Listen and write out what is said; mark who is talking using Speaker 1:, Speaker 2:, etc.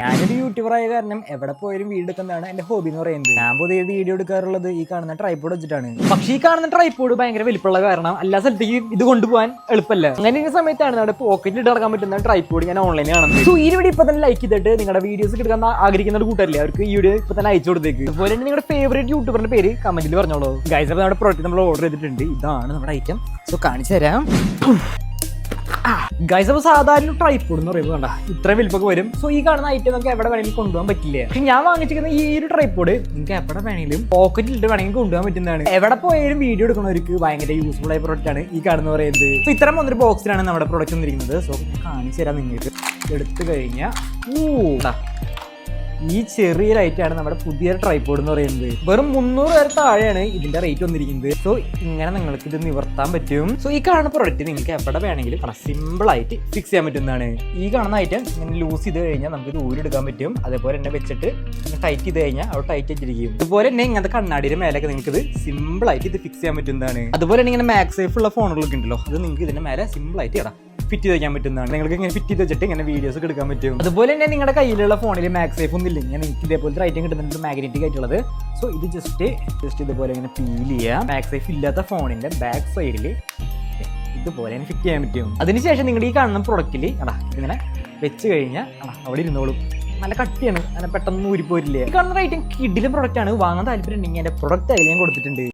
Speaker 1: ഞാനൊരു യൂട്യൂബറായ കാരണം എവിടെ പോയാലും വീഡിയോ എടുക്കുന്നതാണ് എന്റെ ഹോബി എന്ന് പറയുന്നത്. ഞാൻ പുതിയ വീഡിയോ എടുക്കാറുള്ളത് ഈ കാണുന്ന ട്രൈപോഡ് വെച്ചിട്ടാണ്. പക്ഷേ ഈ കാണുന്ന ട്രൈപോഡ് ഭയങ്കര വലിപ്പമുള്ള കാരണം എല്ലാ സ്ഥലത്തേക്കും ഇത് കൊണ്ടുപോകാൻ എളുപ്പമല്ല. അങ്ങനെ സമയത്താണ് നമ്മുടെ പോക്കറ്റിൽ ഇട്ട് നടക്കാൻ പറ്റുന്ന ട്രൈപോഡ് ഞാൻ ഓൺലൈനിൽ കാണുന്നത്. സോ ഈ വീഡിയോ ഇപ്പൊ തന്നെ ലൈക്ക് ചെയ്തിട്ട് നിങ്ങളുടെ വീഡിയോസ് എടുക്കാൻ ആഗ്രഹിക്കുന്ന കൂട്ടല്ലേ അവർക്ക് ഈ വീഡിയോ ഇപ്പൊ തന്നെ അയച്ചു കൊടുത്തേക്ക്. അതുപോലെ തന്നെ നിങ്ങളുടെ ഫേവറേറ്റ് യൂട്യൂബറിന്റെ പേര് കമന്റിൽ പറഞ്ഞോളൂ. ഗൈസ്, അപ്പോൾ നമ്മുടെ പ്രോഡക്റ്റ് നമ്മൾ ഓർഡർ ചെയ്തിട്ടുണ്ട്. ഇതാണ് നമ്മുടെ ഐറ്റം. സോ കാണിച്ചു തരാം. ഗൈസ്, അപ്പോൾ സാധാരണ ട്രൈപോഡ് എന്ന് പറയുമ്പോൾ കണ്ട ഇത്ര വലിപ്പൊക്കെ വരും. സോ ഈ കാണുന്ന ഐറ്റം നമുക്ക് എവിടെ വേണമെങ്കിലും കൊണ്ടുപോകാൻ പറ്റില്ല. പക്ഷെ ഞാൻ വാങ്ങിച്ചിരിക്കുന്ന ഈ ഒരു ട്രൈപോഡ് നിങ്ങൾക്ക് എവിടെ വേണമെങ്കിലും പോക്കറ്റിലിട്ട് വേണമെങ്കിൽ കൊണ്ടുപോകാൻ പറ്റുന്നതാണ്. എവിടെ പോയാലും വീഡിയോ എടുക്കുന്നവർക്ക് ഭയങ്കര യൂസ്ഫുൾ ആയ പ്രോഡക്റ്റ് ആണ് ഈ കാണുന്ന പറയുന്നത്. സോ ഇത്തരം ഒന്നൊരു ബോക്സിലാണ് നമ്മുടെ പ്രോഡക്റ്റ് വന്നിരിക്കുന്നത്. സോ കാണിച്ചു തരാം നിങ്ങൾക്ക്. എടുത്തു കഴിഞ്ഞാൽ ഈ ചെറിയ റേറ്റാണ് നമ്മുടെ പുതിയ ട്രൈപോഡ് എന്ന് പറയുന്നത്. വെറും 300 വരെ താഴെയാണ് ഇതിന്റെ റേറ്റ് വന്നിരിക്കുന്നത്. സോ ഇങ്ങനെ നിങ്ങൾക്ക് ഇത് നിവർത്താൻ പറ്റും. സോ ഈ കാണുന്ന പ്രൊഡക്റ്റ് നിങ്ങൾക്ക് എവിടെ വേണമെങ്കിലും സിമ്പിൾ ആയിട്ട് ഫിക്സ് ചെയ്യാൻ പറ്റുന്നതാണ്. ഈ കാണുന്ന ഐറ്റം ഇങ്ങനെ ലൂസ് ചെയ്ത് കഴിഞ്ഞാൽ നമുക്ക് ഇത് ഊരെടുക്കാൻ പറ്റും. അതേപോലെ തന്നെ വെച്ചിട്ട് ടൈറ്റ് ചെയ്ത് കഴിഞ്ഞാൽ അവിടെ ടൈറ്റ് ആയിട്ടിരിക്കും. അതുപോലെ തന്നെ ഇങ്ങനത്തെ കണ്ണാടിയുടെ മേലൊക്കെ നിങ്ങൾക്ക് ഇത് സിമ്പിൾ ആയിട്ട് ഇത് ഫിക്സ് ചെയ്യാൻ പറ്റുന്നതാണ്. അതുപോലെ തന്നെ ഇങ്ങനെ മാക്സ് സേഫ് ഉള്ള ഫോണുകളൊക്കെ ഉണ്ടല്ലോ, അത് നിങ്ങൾക്ക് ഇതിന്റെ മേലെ സിമ്പിൾ ആയിട്ട് ഇടാം, ഫിറ്റ് ചെയ്ത് വയ്ക്കാൻ പറ്റുന്നതാണ്. നിങ്ങൾക്ക് ഇങ്ങനെ ഫിറ്റ് ചെയ്ത് വെച്ചിട്ട് ഇങ്ങനെ വീഡിയോസ് ഒക്കെ എടുക്കാൻ പറ്റും. അതുപോലെ തന്നെ നിങ്ങളുടെ കയ്യിലുള്ള ഫോണിൽ മാക്സ് സേഫ് ഒന്നും ഇല്ലെങ്കിൽ നിങ്ങൾക്ക് ഇതേപോലത്തെ ഐറ്റം കിട്ടുന്നുണ്ട്, മാഗ്നറ്റിക് ആയിട്ടുള്ളത്. സോ ഇത് ജസ്റ്റ് ഇതുപോലെ ഇങ്ങനെ ഫീൽ ചെയ്യാം. മാക്സ് സേഫ് ഇല്ലാത്ത ഫോണിന്റെ ബാക്ക് സൈഡിൽ ഇതുപോലെ ഫിറ്റ് ചെയ്യാൻ പറ്റും. അതിനുശേഷം നിങ്ങളുടെ ഈ കാണുന്ന പ്രൊഡക്റ്റിൽ ഇങ്ങനെ വെച്ച് കഴിഞ്ഞാൽ അവിടെ ഇരുന്നോളും. നല്ല കട്ടിയാണ്, അങ്ങനെ പെട്ടെന്ന് ഊരിപ്പോരില്ലേ. ഈ കാണുന്ന ഐറ്റം കിഡിലെ പ്രൊഡക്റ്റ് ആണ്. വാങ്ങാൻ താല്പര്യം ഉണ്ടെങ്കിൽ എൻ്റെ പ്രൊഡക്റ്റ് അതിൽ ഞാൻ കൊടുത്തിട്ടുണ്ട്.